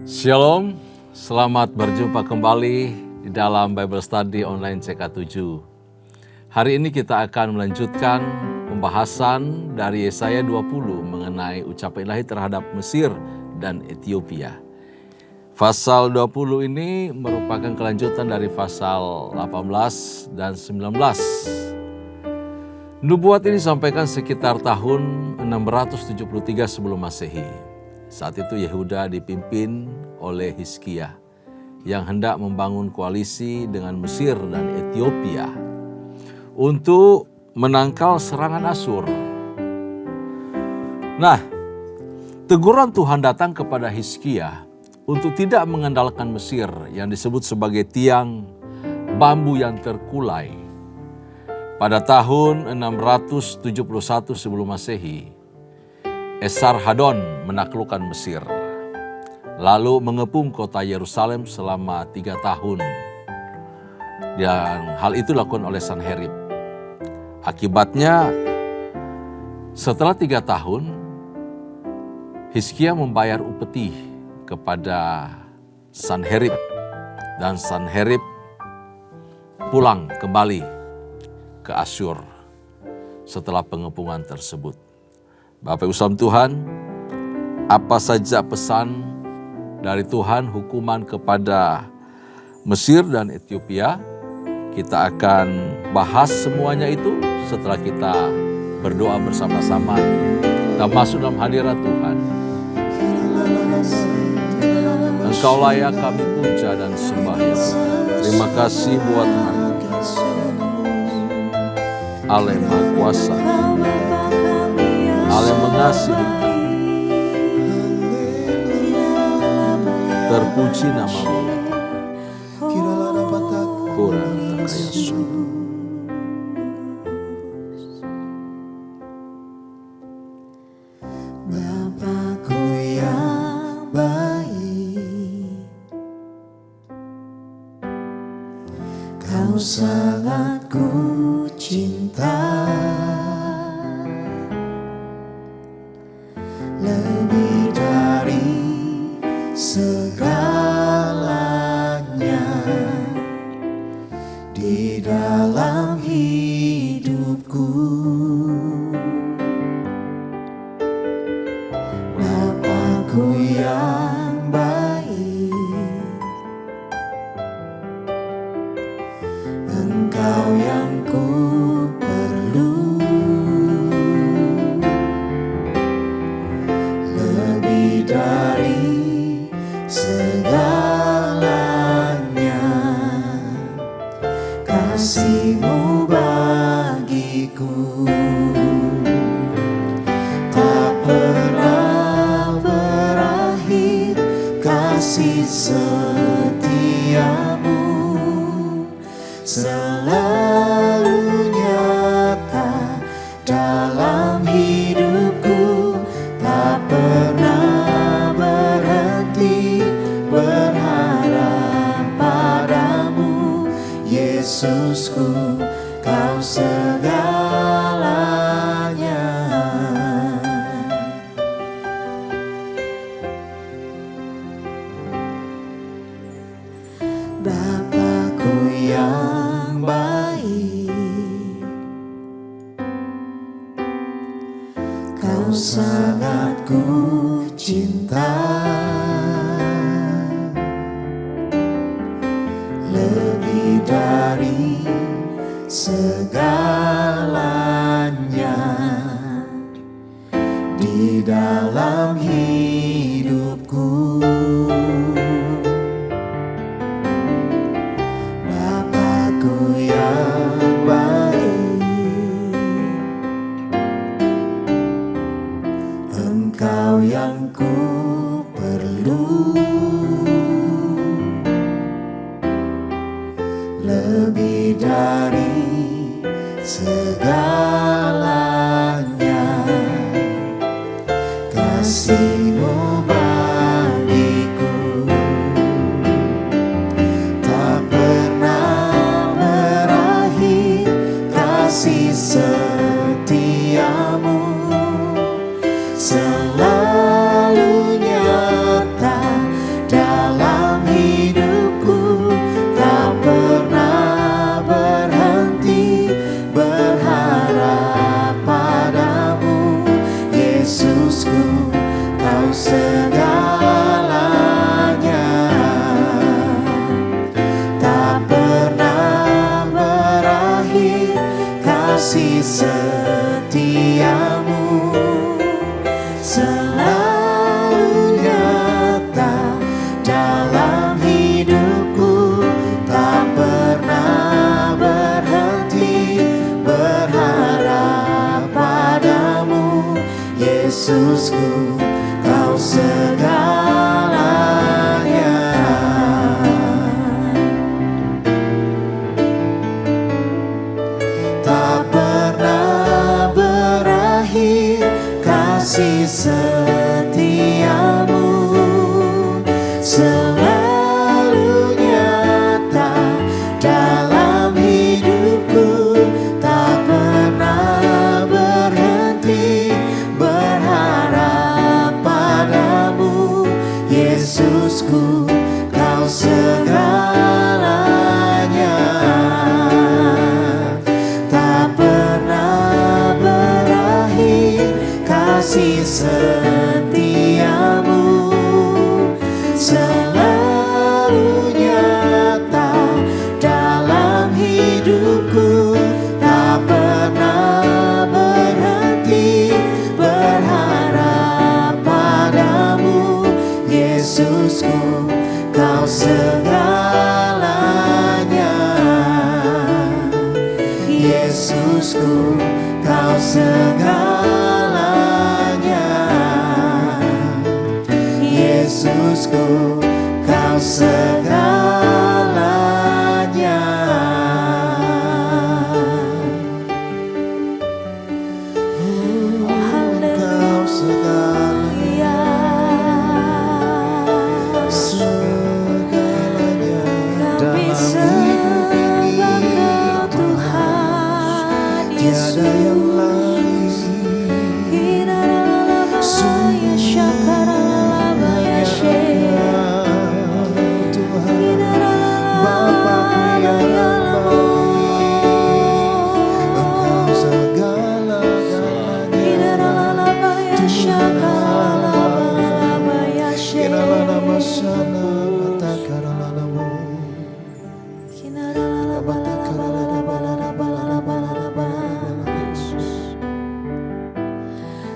Shalom, selamat berjumpa kembali di dalam Bible Study Online CK7. Hari ini kita akan melanjutkan pembahasan dari Yesaya 20 mengenai ucapan ilahi terhadap Mesir dan Ethiopia. Pasal 20 ini merupakan kelanjutan dari pasal 18 dan 19. Nubuat ini disampaikan sekitar tahun 673 sebelum Masehi. Saat itu Yehuda dipimpin oleh Hizkia yang hendak membangun koalisi dengan Mesir dan Ethiopia untuk menangkal serangan Asyur. Nah, teguran Tuhan datang kepada Hizkia untuk tidak mengandalkan Mesir yang disebut sebagai tiang bambu yang terkulai. Pada tahun 671 sebelum Masehi, Esarhadon menaklukkan Mesir, lalu mengepung kota Yerusalem selama 3 tahun. Dan hal itu dilakukan oleh Sanherib. Akibatnya, setelah 3 tahun, Hizkia membayar upeti kepada Sanherib, dan Sanherib pulang kembali ke Asyur setelah pengepungan tersebut. Bapak Ibu saudara Tuhan, apa saja pesan dari Tuhan hukuman kepada Mesir dan Ethiopia? Kita akan bahas semuanya itu setelah kita berdoa bersama-sama. Kita masuk dalam hadirat Tuhan. Engkau layak kami puja dan sembah ya Tuhan. Terima kasih buat hari Allah yang Maha Kuasa, Allah yang mengasihi kami. Terpuji nama-Mu ya Tuhan. Bapakku yang baik, Kau sangat ku cinta. Lebih dari segalanya di dalam hidupku. Bapakku yang baik, Engkau yang ku perlu. Dari segalanya, kasih-Mu bagiku tak pernah berakhir. Kasih setia-Mu selalu nyata dalam hidupku. Tak pernah berharap padamu, Yesusku, Kau segalanya. Bapakku yang baik, Kau sangat ku cinta. Lebih dari segalanya di dalam hidupku. Bapakku yang baik, Engkau yang ku perlu. Lebih dari segalanya, kasih-Mu bagiku tak pernah berakhir. Kasih setia-Mu selalu nyata Yesusku, Kau segalanya. Tak pernah berakhir kasih setiamu, selalu nyata dalam hidupku. Tak pernah berhenti berharap padamu, Yesusku, Kau segalanya. Tak pernah berakhir kasih setiamu, selalu nyata dalam hidupku. Tak pernah berhenti berharap padamu, Yesusku, Kau segalanya. Tak pernah berakhir kasih setiamu, selalu nyata dalam hidupku. Tak pernah berhenti berharap padamu, Yesusku, Kau segalanya. Yesusku, Kau segalanya. Yesusku, Kau segalanya. Kau segalanya, segalanya dalam hidup ini. Tiada yang lain, Tuhan Bapa yang baik, Engkau segala-galanya.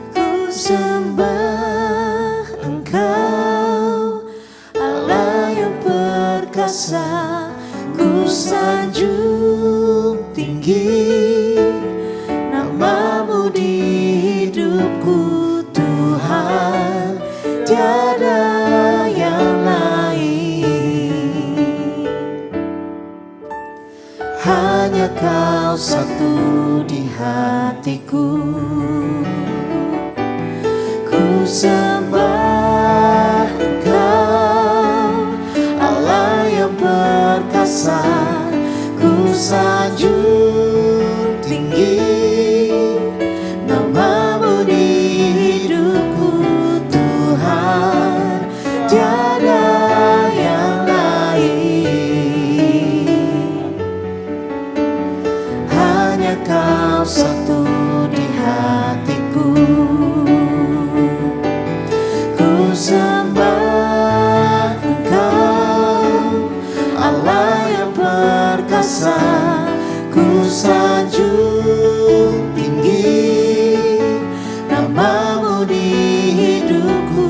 Ku sembah Engkau, Allah yang perkasa. Ku sanjung tinggi namamu di hidupku, Tuhan, tiada yang lain. Hanya Kau satu di hatiku. Ku sembah Engkau, Allah yang perkasa. Ku sanjung tinggi namamu di hidupku, Tuhan, tiada yang lain. Hanya Kau satu di hatiku. Ku sembah Engkau, Allah yang perkasa. Ku sanjung tinggi namamu di hidupku,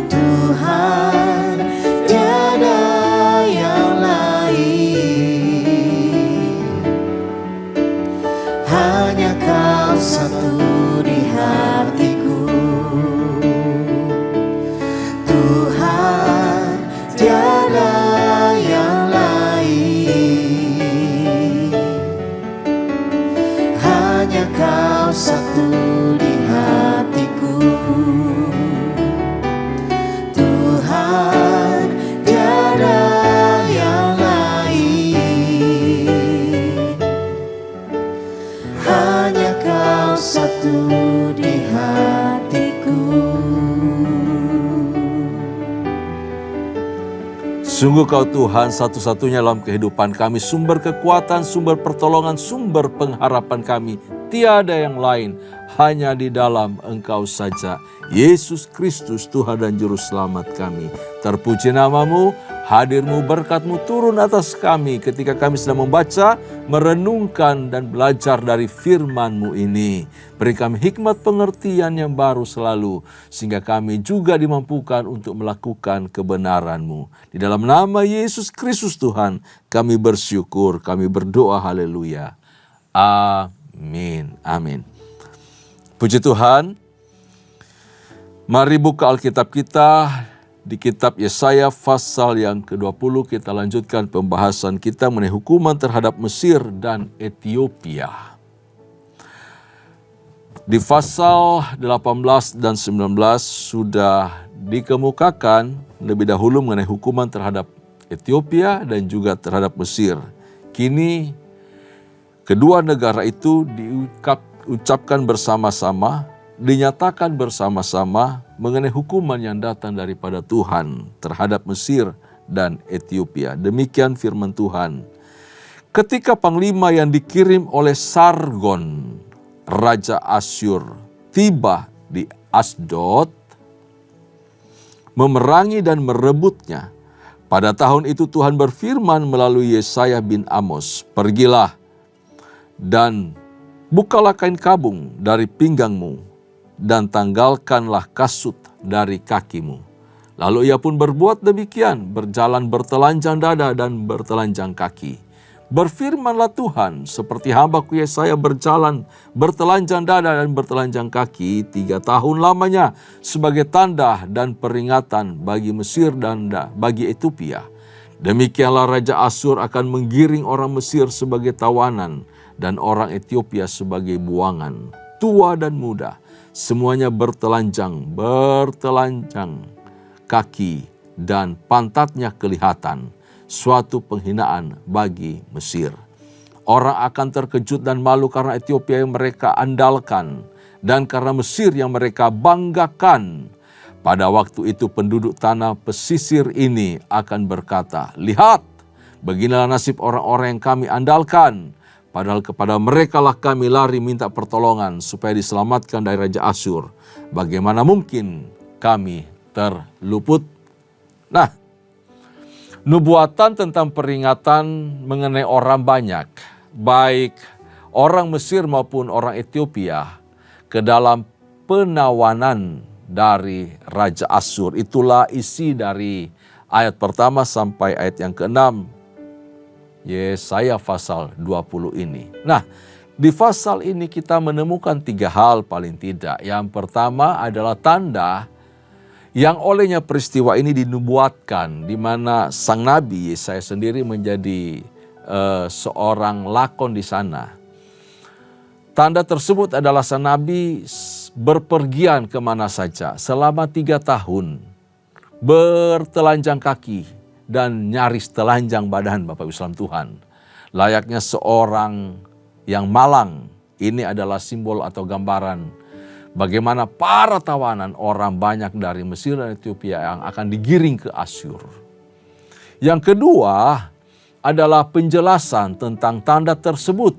Tuhan, tiada yang lain. Hanya Kau satu di hatiku, Tuhan, tiada yang lain. Hanya Kau satu di hatiku, Tuhan, tiada yang lain. Hanya Kau satu di hatiku. Sungguh Kau Tuhan satu-satunya dalam kehidupan kami, sumber kekuatan, sumber pertolongan, sumber pengharapan kami. Tiada yang lain, hanya di dalam Engkau saja, Yesus Kristus Tuhan dan Juru Selamat kami. Terpuji namamu, hadirmu, berkatmu turun atas kami ketika kami sedang membaca, merenungkan dan belajar dari firman-Mu ini. Beri kami hikmat pengertian yang baru selalu, sehingga kami juga dimampukan untuk melakukan kebenaran-Mu. Di dalam nama Yesus Kristus Tuhan, kami bersyukur, kami berdoa, haleluya. Amin, amin. Puji Tuhan, mari buka Alkitab kita di kitab Yesaya pasal yang ke-20. Kita lanjutkan pembahasan kita mengenai hukuman terhadap Mesir dan Ethiopia. Di pasal 18 dan 19 sudah dikemukakan lebih dahulu mengenai hukuman terhadap Ethiopia dan juga terhadap Mesir. Kini kedua negara itu diucapkan bersama-sama, dinyatakan bersama-sama mengenai hukuman yang datang daripada Tuhan terhadap Mesir dan Ethiopia. Demikian firman Tuhan. Ketika panglima yang dikirim oleh Sargon, Raja Asyur, tiba di Asdod, memerangi dan merebutnya. Pada tahun itu Tuhan berfirman melalui Yesaya bin Amos, "Pergilah dan bukalah kain kabung dari pinggangmu, dan tanggalkanlah kasut dari kakimu." Lalu ia pun berbuat demikian, berjalan bertelanjang dada dan bertelanjang kaki. Berfirmanlah Tuhan, seperti hambaku Yesaya berjalan bertelanjang dada dan bertelanjang kaki 3 tahun lamanya sebagai tanda dan peringatan bagi Mesir dan bagi Ethiopia. Demikianlah Raja Asyur akan menggiring orang Mesir sebagai tawanan dan orang Ethiopia sebagai buangan. Tua dan muda, semuanya bertelanjang kaki dan pantatnya kelihatan. Suatu penghinaan bagi Mesir. Orang akan terkejut dan malu karena Ethiopia yang mereka andalkan dan karena Mesir yang mereka banggakan. Pada waktu itu penduduk tanah pesisir ini akan berkata, "Lihat, beginilah nasib orang-orang yang kami andalkan. Padahal kepada merekalah kami lari minta pertolongan supaya diselamatkan dari Raja Asyur. Bagaimana mungkin kami terluput?" Nah, nubuatan tentang peringatan mengenai orang banyak, baik orang Mesir maupun orang Ethiopia, ke dalam penawanan dari Raja Asyur. Itulah isi dari ayat pertama sampai ayat yang ke-6, Yesaya pasal 20 ini. Nah, di pasal ini kita menemukan 3 hal paling tidak. Yang pertama adalah tanda yang olehnya peristiwa ini dinubuatkan, di mana sang nabi Yesaya sendiri menjadi seorang lakon di sana. Tanda tersebut adalah sang nabi berpergian kemana saja selama 3 tahun, bertelanjang kaki dan nyaris telanjang badan, Bapak Ibu sekalian Tuhan. Layaknya seorang yang malang, ini adalah simbol atau gambaran bagaimana para tawanan orang banyak dari Mesir dan Ethiopia yang akan digiring ke Asyur. Yang kedua adalah penjelasan tentang tanda tersebut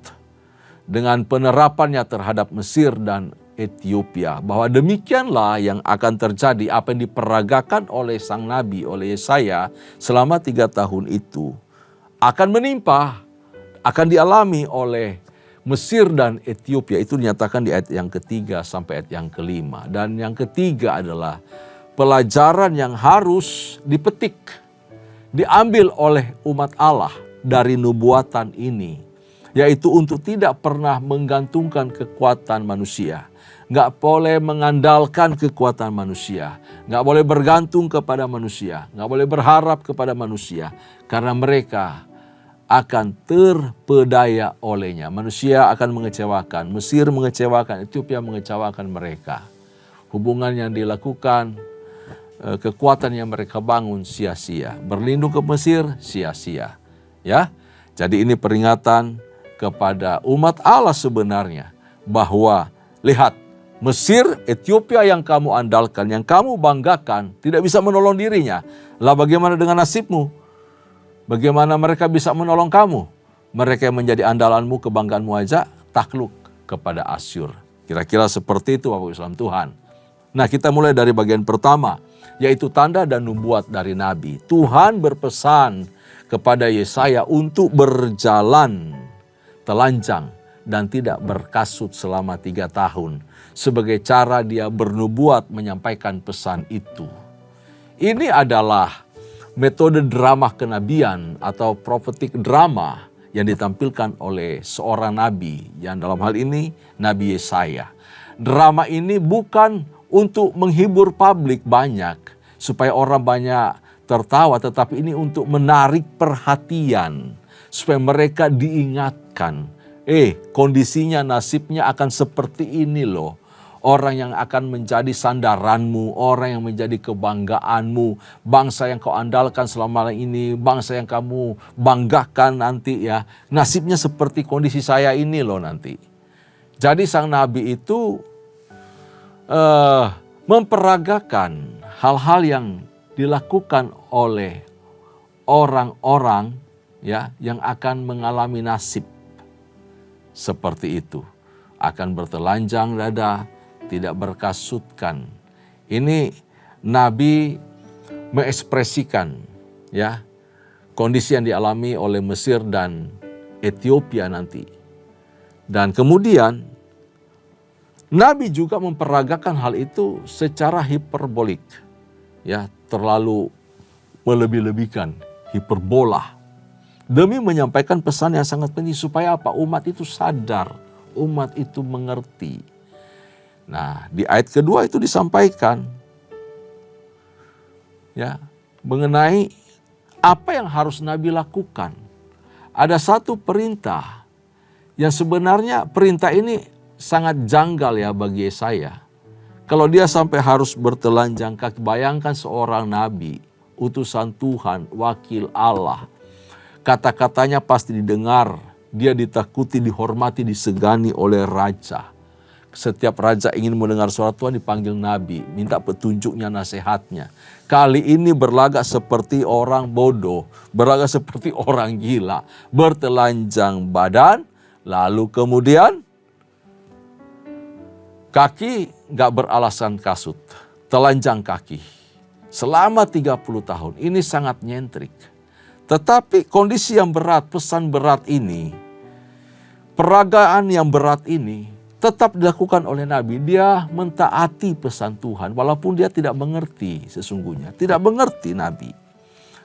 dengan penerapannya terhadap Mesir dan Ethiopia. Bahwa demikianlah yang akan terjadi, apa yang diperagakan oleh sang nabi, oleh Yesaya selama 3 tahun itu akan menimpa, akan dialami oleh Mesir dan Ethiopia. Itu dinyatakan di ayat yang ke-3 sampai ayat yang ke-5. Dan yang ketiga adalah pelajaran yang harus dipetik, diambil oleh umat Allah dari nubuatan ini, yaitu untuk tidak pernah menggantungkan kekuatan manusia. Nggak boleh mengandalkan kekuatan manusia, nggak boleh bergantung kepada manusia, nggak boleh berharap kepada manusia, karena mereka akan terpedaya olehnya. Manusia akan mengecewakan, Mesir mengecewakan, Ethiopia mengecewakan mereka. Hubungan yang dilakukan, kekuatan yang mereka bangun sia-sia. Berlindung ke Mesir sia-sia. Ya, jadi ini peringatan kepada umat Allah sebenarnya bahwa lihat, Mesir, Ethiopia yang kamu andalkan, yang kamu banggakan, tidak bisa menolong dirinya. Lah bagaimana dengan nasibmu? Bagaimana mereka bisa menolong kamu? Mereka yang menjadi andalanmu, kebanggaanmu aja takluk kepada Asyur. Kira-kira seperti itu Bapak Ibu Islam Tuhan. Nah, kita mulai dari bagian pertama, yaitu tanda dan nubuat dari Nabi. Tuhan berpesan kepada Yesaya untuk berjalan telanjang dan tidak berkasut selama 3 tahun. Sebagai cara dia bernubuat menyampaikan pesan itu. Ini adalah metode drama kenabian atau prophetic drama yang ditampilkan oleh seorang nabi, yang dalam hal ini Nabi Yesaya. Drama ini bukan untuk menghibur publik banyak, supaya orang banyak tertawa, tetapi ini untuk menarik perhatian, supaya mereka diingatkan, kondisinya, nasibnya akan seperti ini loh. Orang yang akan menjadi sandaranmu, orang yang menjadi kebanggaanmu, bangsa yang kau andalkan selama ini, bangsa yang kamu banggakan nanti ya. Nasibnya seperti kondisi saya ini loh nanti. Jadi sang nabi itu memperagakan hal-hal yang dilakukan oleh orang-orang ya yang akan mengalami nasib seperti itu. Akan bertelanjang dada, tidak berkasutkan. Ini Nabi mengekspresikan ya kondisi yang dialami oleh Mesir dan Ethiopia nanti. Dan kemudian Nabi juga memperagakan hal itu secara hiperbolik. Ya, terlalu melebih-lebihkan, hiperbola. Demi menyampaikan pesan yang sangat penting supaya apa? Umat itu sadar, umat itu mengerti. Nah, di ayat kedua itu disampaikan ya mengenai apa yang harus Nabi lakukan. Ada satu perintah yang sebenarnya perintah ini sangat janggal ya bagi Yesaya. Kalau dia sampai harus bertelanjang kaki, bayangkan seorang nabi, utusan Tuhan, wakil Allah. Kata-katanya pasti didengar, dia ditakuti, dihormati, disegani oleh raja. Setiap raja ingin mendengar suara Tuhan dipanggil nabi, minta petunjuknya, nasihatnya. Kali ini berlagak seperti orang bodoh, berlagak seperti orang gila, bertelanjang badan, lalu kemudian kaki gak beralasan kasut, telanjang kaki. Selama 30 tahun, ini sangat nyentrik. Tetapi kondisi yang berat, pesan berat ini, peragaan yang berat ini, tetap dilakukan oleh Nabi. Dia mentaati pesan Tuhan walaupun dia tidak mengerti sesungguhnya. Tidak mengerti Nabi.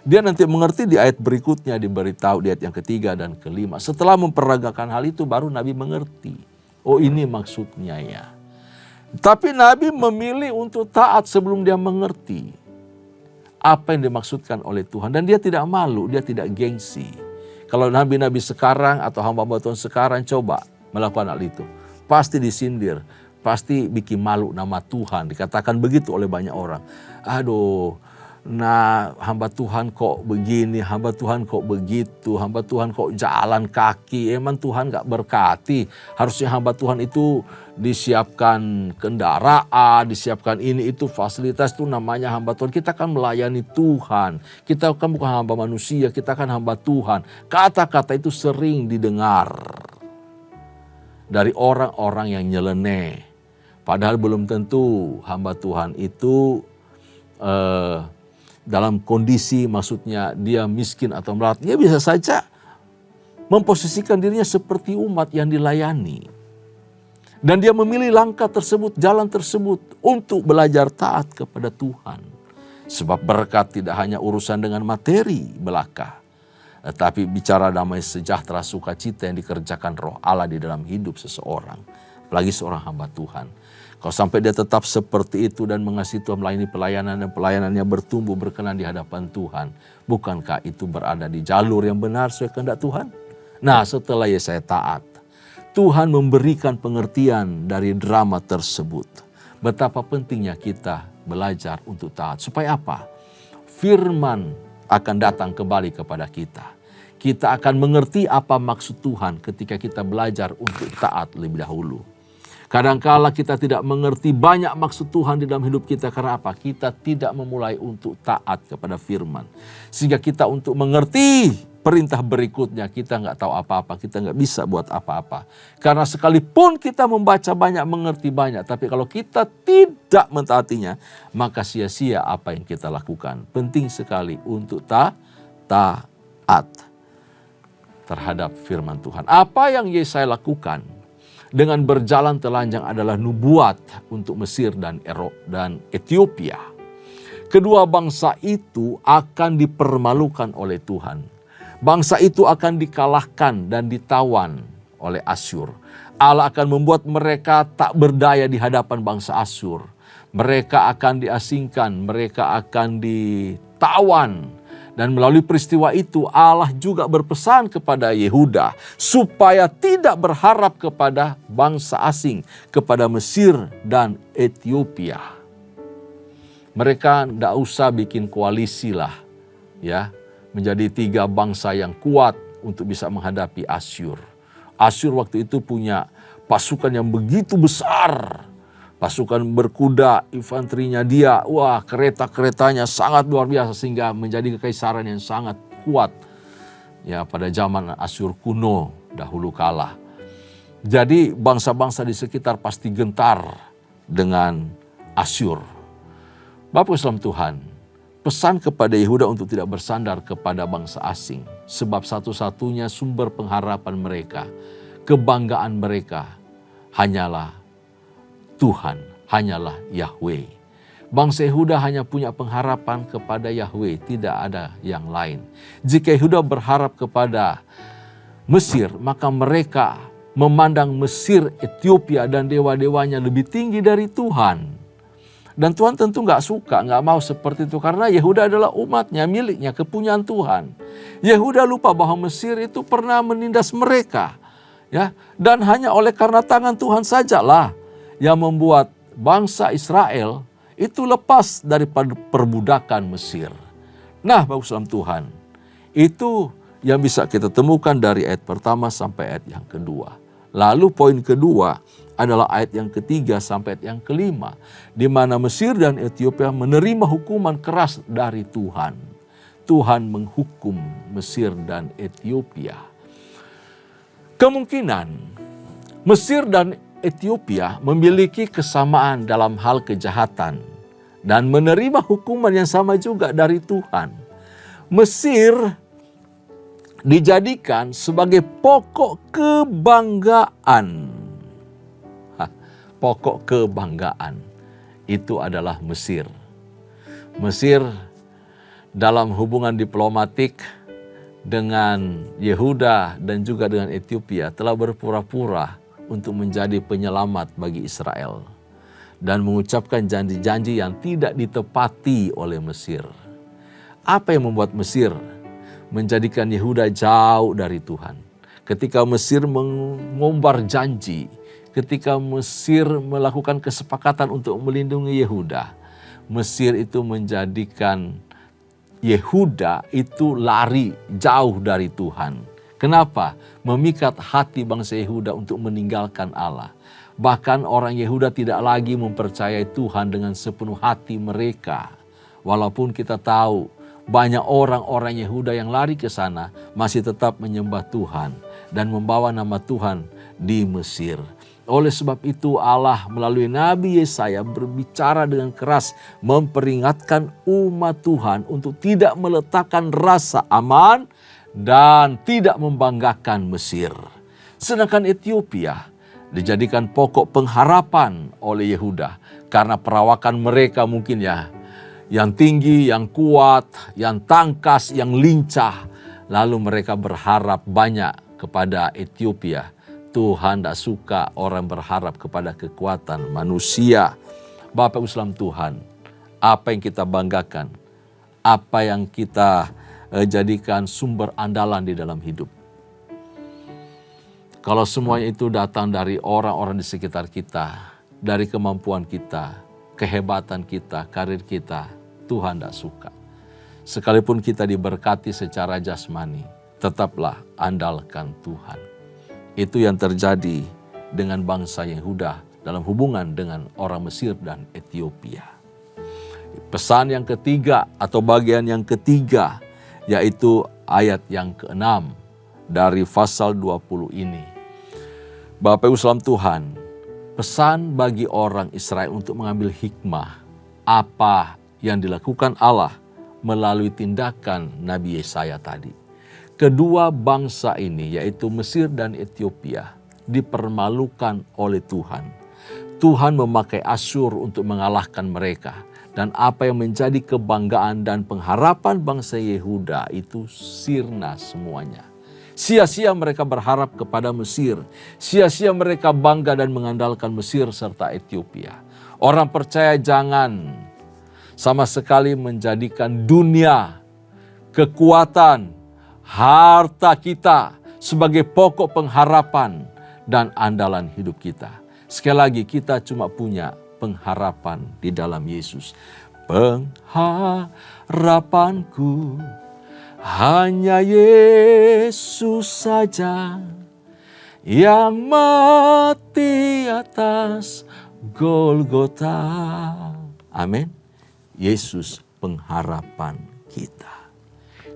Dia nanti mengerti di ayat berikutnya, diberitahu di ayat yang ketiga dan kelima. Setelah memperagakan hal itu baru Nabi mengerti. Oh, ini maksudnya ya. Tapi Nabi memilih untuk taat sebelum dia mengerti apa yang dimaksudkan oleh Tuhan. Dan dia tidak malu, dia tidak gengsi. Kalau nabi-nabi sekarang atau hamba-hamba Tuhan sekarang coba melakukan hal itu, pasti disindir, pasti bikin malu nama Tuhan. Dikatakan begitu oleh banyak orang. Aduh, nah hamba Tuhan kok begini, hamba Tuhan kok begitu, hamba Tuhan kok jalan kaki. Emang Tuhan gak berkati? Harusnya hamba Tuhan itu disiapkan kendaraan, disiapkan ini itu fasilitas, itu namanya hamba Tuhan. Kita kan melayani Tuhan, kita kan bukan hamba manusia, kita kan hamba Tuhan. Kata-kata itu sering didengar dari orang-orang yang nyeleneh. Padahal belum tentu hamba Tuhan itu dalam kondisi, maksudnya dia miskin atau melarat. Dia bisa saja memposisikan dirinya seperti umat yang dilayani. Dan dia memilih langkah tersebut, jalan tersebut untuk belajar taat kepada Tuhan. Sebab berkat tidak hanya urusan dengan materi belaka, tetapi bicara damai sejahtera, sukacita yang dikerjakan Roh Allah di dalam hidup seseorang. Apalagi seorang hamba Tuhan. Kalau sampai dia tetap seperti itu dan mengasihi Tuhan, melayani pelayanan dan pelayanannya bertumbuh berkenan di hadapan Tuhan, bukankah itu berada di jalur yang benar sesuai kehendak Tuhan? Nah, setelah Yesaya taat, Tuhan memberikan pengertian dari drama tersebut. Betapa pentingnya kita belajar untuk taat. Supaya apa? Firman akan datang kembali kepada kita. Kita akan mengerti apa maksud Tuhan ketika kita belajar untuk taat lebih dahulu. Kadangkala kita tidak mengerti banyak maksud Tuhan di dalam hidup kita. Karena apa? Kita tidak memulai untuk taat kepada firman. Sehingga kita untuk mengerti perintah berikutnya, kita nggak tahu apa-apa. Kita nggak bisa buat apa-apa. Karena sekalipun kita membaca banyak, mengerti banyak. Tapi kalau kita tidak mentaatinya, maka sia-sia apa yang kita lakukan. Penting sekali untuk taat terhadap firman Tuhan. Apa yang Yesaya lakukan dengan berjalan telanjang adalah nubuat untuk Mesir dan Ethiopia. Kedua bangsa itu akan dipermalukan oleh Tuhan. Bangsa itu akan dikalahkan dan ditawan oleh Asyur. Allah akan membuat mereka tak berdaya di hadapan bangsa Asyur. Mereka akan diasingkan, mereka akan ditawan. Dan melalui peristiwa itu Allah juga berpesan kepada Yehuda supaya tidak berharap kepada bangsa asing, kepada Mesir dan Ethiopia. Mereka tidak usah bikin koalisi lah, ya, menjadi 3 bangsa yang kuat untuk bisa menghadapi Asyur. Asyur waktu itu punya pasukan yang begitu besar. Pasukan berkuda, infanterinya dia, wah kereta-keretanya sangat luar biasa sehingga menjadi kekaisaran yang sangat kuat. Ya, pada zaman Asyur kuno dahulu kala. Jadi bangsa-bangsa di sekitar pasti gentar dengan Asyur. Bapak Islam Tuhan, pesan kepada Yehuda untuk tidak bersandar kepada bangsa asing. Sebab satu-satunya sumber pengharapan mereka, kebanggaan mereka hanyalah Tuhan, hanyalah Yahweh. Bangsa Yehuda hanya punya pengharapan kepada Yahweh, tidak ada yang lain. Jika Yehuda berharap kepada Mesir, maka mereka memandang Mesir, Ethiopia dan dewa-dewanya lebih tinggi dari Tuhan. Dan Tuhan tentu gak suka, gak mau seperti itu. Karena Yehuda adalah umatnya, miliknya, kepunyaan Tuhan. Yehuda lupa bahwa Mesir itu pernah menindas mereka. Ya, dan hanya oleh karena tangan Tuhan sajalah yang membuat bangsa Israel itu lepas daripada perbudakan Mesir. Nah, Bapak Islam Tuhan, itu yang bisa kita temukan dari ayat pertama sampai ayat yang kedua. Lalu poin kedua adalah ayat yang ketiga sampai ayat yang kelima, di mana Mesir dan Ethiopia menerima hukuman keras dari Tuhan. Tuhan menghukum Mesir dan Ethiopia. Kemungkinan Mesir dan Ethiopia memiliki kesamaan dalam hal kejahatan dan menerima hukuman yang sama juga dari Tuhan. Mesir dijadikan sebagai pokok kebanggaan. Pokok kebanggaan itu adalah Mesir. Mesir dalam hubungan diplomatik dengan Yehuda dan juga dengan Ethiopia telah berpura-pura untuk menjadi penyelamat bagi Israel dan mengucapkan janji-janji yang tidak ditepati oleh Mesir. Apa yang membuat Mesir menjadikan Yehuda jauh dari Tuhan? Ketika Mesir mengumbar janji, ketika Mesir melakukan kesepakatan untuk melindungi Yehuda, Mesir itu menjadikan Yehuda itu lari jauh dari Tuhan. Kenapa? Memikat hati bangsa Yehuda untuk meninggalkan Allah. Bahkan orang Yehuda tidak lagi mempercayai Tuhan dengan sepenuh hati mereka. Walaupun kita tahu banyak orang-orang Yehuda yang lari ke sana masih tetap menyembah Tuhan dan membawa nama Tuhan di Mesir. Oleh sebab itu Allah melalui Nabi Yesaya berbicara dengan keras memperingatkan umat Tuhan untuk tidak meletakkan rasa aman dan tidak membanggakan Mesir. Sedangkan Ethiopia dijadikan pokok pengharapan oleh Yehuda karena perawakan mereka mungkin ya yang tinggi, yang kuat, yang tangkas, yang lincah. Lalu mereka berharap banyak kepada Ethiopia. Tuhan tidak suka orang berharap kepada kekuatan manusia. Bapak Islam Tuhan, apa yang kita banggakan, apa yang kita jadikan sumber andalan di dalam hidup. Kalau semuanya itu datang dari orang-orang di sekitar kita, dari kemampuan kita, kehebatan kita, karir kita, Tuhan tidak suka. Sekalipun kita diberkati secara jasmani, tetaplah andalkan Tuhan. Itu yang terjadi dengan bangsa Yehuda dalam hubungan dengan orang Mesir dan Ethiopia. Pesan yang ketiga atau bagian yang ketiga yaitu ayat yang ke-6 dari pasal 20 ini. Bapak Ibu salam Tuhan, pesan bagi orang Israel untuk mengambil hikmah apa yang dilakukan Allah melalui tindakan Nabi Yesaya tadi. Kedua bangsa ini yaitu Mesir dan Ethiopia dipermalukan oleh Tuhan. Tuhan memakai Asyur untuk mengalahkan mereka. Dan apa yang menjadi kebanggaan dan pengharapan bangsa Yehuda itu sirna semuanya. Sia-sia mereka berharap kepada Mesir. Sia-sia mereka bangga dan mengandalkan Mesir serta Ethiopia. Orang percaya jangan sama sekali menjadikan dunia, kekuatan, harta kita sebagai pokok pengharapan dan andalan hidup kita. Sekali lagi kita cuma punya pengharapan di dalam Yesus. Pengharapanku hanya Yesus saja yang mati atas Golgota. Amin. Yesus pengharapan kita.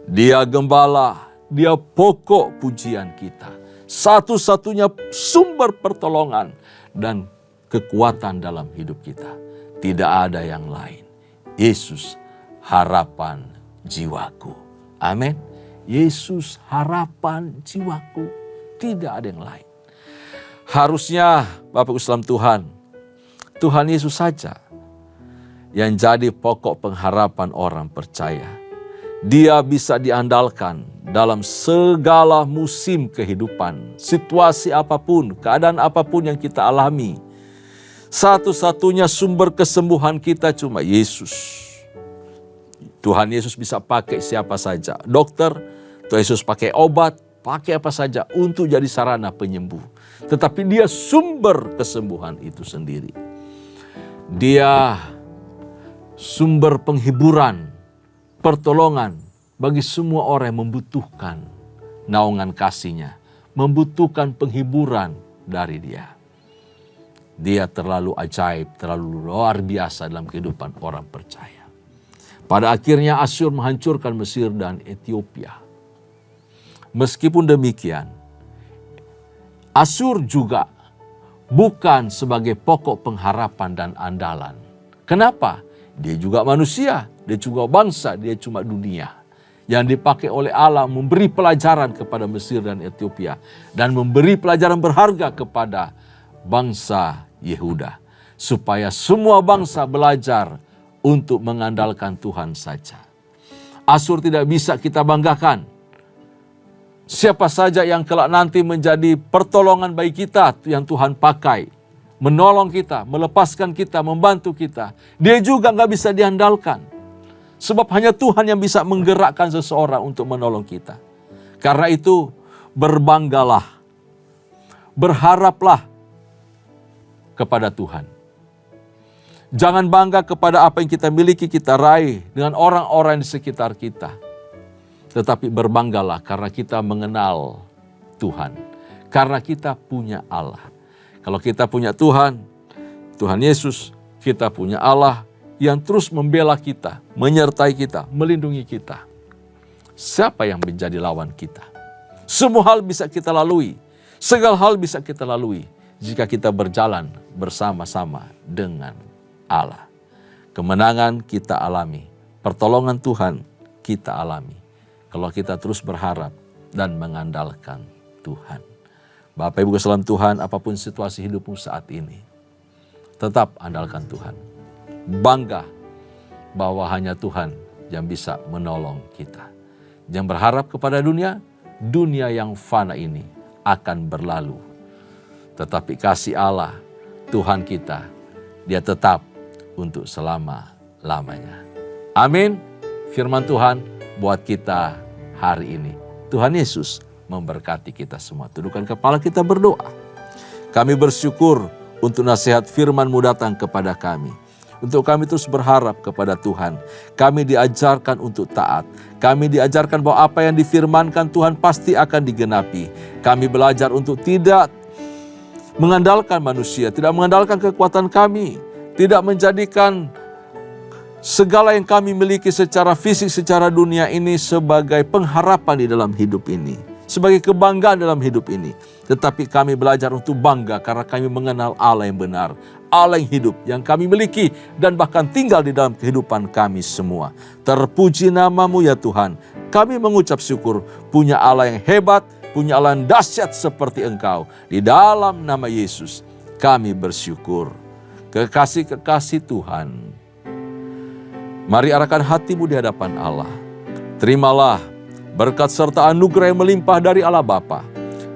Dia gembala, dia pokok pujian kita. Satu-satunya sumber pertolongan dan kekuatan dalam hidup kita. Tidak ada yang lain. Yesus harapan jiwaku. Amin. Yesus harapan jiwaku. Tidak ada yang lain. Harusnya Bapak Ibu salam Tuhan, Tuhan Yesus saja yang jadi pokok pengharapan orang percaya. Dia bisa diandalkan dalam segala musim kehidupan, situasi apapun, keadaan apapun yang kita alami. Satu-satunya sumber kesembuhan kita cuma Yesus. Tuhan Yesus bisa pakai siapa saja. Dokter, Tuhan Yesus pakai obat, pakai apa saja untuk jadi sarana penyembuh. Tetapi dia sumber kesembuhan itu sendiri. Dia sumber penghiburan, pertolongan bagi semua orang yang membutuhkan naungan kasih-Nya, membutuhkan penghiburan dari Dia. Dia terlalu ajaib, terlalu luar biasa dalam kehidupan orang percaya. Pada akhirnya Asyur menghancurkan Mesir dan Ethiopia. Meskipun demikian, Asyur juga bukan sebagai pokok pengharapan dan andalan. Kenapa? Dia juga manusia, dia juga bangsa, dia cuma dunia. Yang dipakai oleh Allah memberi pelajaran kepada Mesir dan Ethiopia. Dan memberi pelajaran berharga kepada bangsa Yehuda. Supaya semua bangsa belajar untuk mengandalkan Tuhan saja. Asyur tidak bisa kita banggakan. Siapa saja yang kelak nanti menjadi pertolongan bagi kita yang Tuhan pakai. Menolong kita, melepaskan kita, membantu kita. Dia juga gak bisa diandalkan. Sebab hanya Tuhan yang bisa menggerakkan seseorang untuk menolong kita. Karena itu berbanggalah, berharaplah kepada Tuhan. Jangan bangga kepada apa yang kita miliki, kita raih dengan orang-orang di sekitar kita. Tetapi berbanggalah karena kita mengenal Tuhan. Karena kita punya Allah. Kalau kita punya Tuhan, Tuhan Yesus, kita punya Allah yang terus membela kita, menyertai kita, melindungi kita. Siapa yang menjadi lawan kita? Semua hal bisa kita lalui. Segala hal bisa kita lalui jika kita berjalan bersama-sama dengan Allah. Kemenangan kita alami, pertolongan Tuhan kita alami. Kalau kita terus berharap dan mengandalkan Tuhan. Bapak Ibu salam Tuhan, apapun situasi hidupmu saat ini, tetap andalkan Tuhan. Bangga bahwa hanya Tuhan yang bisa menolong kita. Jangan berharap kepada dunia, dunia yang fana ini akan berlalu. Tetapi kasih Allah, Tuhan kita, Dia tetap untuk selama-lamanya. Amin. Firman Tuhan buat kita hari ini. Tuhan Yesus memberkati kita semua. Tundukkan kepala, kita berdoa. Kami bersyukur untuk nasihat firman-Mu datang kepada kami. Untuk kami terus berharap kepada Tuhan. Kami diajarkan untuk taat. Kami diajarkan bahwa apa yang difirmankan Tuhan pasti akan digenapi. Kami belajar untuk tidak mengandalkan manusia, tidak mengandalkan kekuatan kami, tidak menjadikan segala yang kami miliki secara fisik, secara dunia ini sebagai pengharapan di dalam hidup ini, sebagai kebanggaan dalam hidup ini. Tetapi kami belajar untuk bangga karena kami mengenal Allah yang benar, Allah yang hidup, yang kami miliki dan bahkan tinggal di dalam kehidupan kami semua. Terpuji namamu ya Tuhan. Kami mengucap syukur punya Allah yang hebat, punya Allah yang dahsyat seperti Engkau. Di dalam nama Yesus kami bersyukur. Kekasih-kekasih Tuhan, mari arahkan hatimu di hadapan Allah. Terimalah berkat serta anugerah yang melimpah dari Allah Bapa,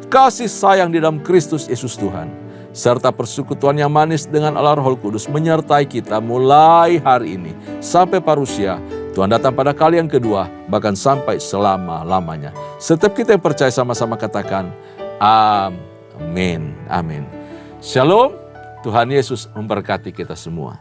kasih sayang di dalam Kristus Yesus Tuhan, serta persekutuan yang manis dengan Allah Roh Kudus menyertai kita mulai hari ini sampai parusia Tuhan datang pada kali yang kedua, bahkan sampai selama-lamanya. Setiap kita yang percaya sama-sama katakan, amin, amin. Shalom, Tuhan Yesus memberkati kita semua.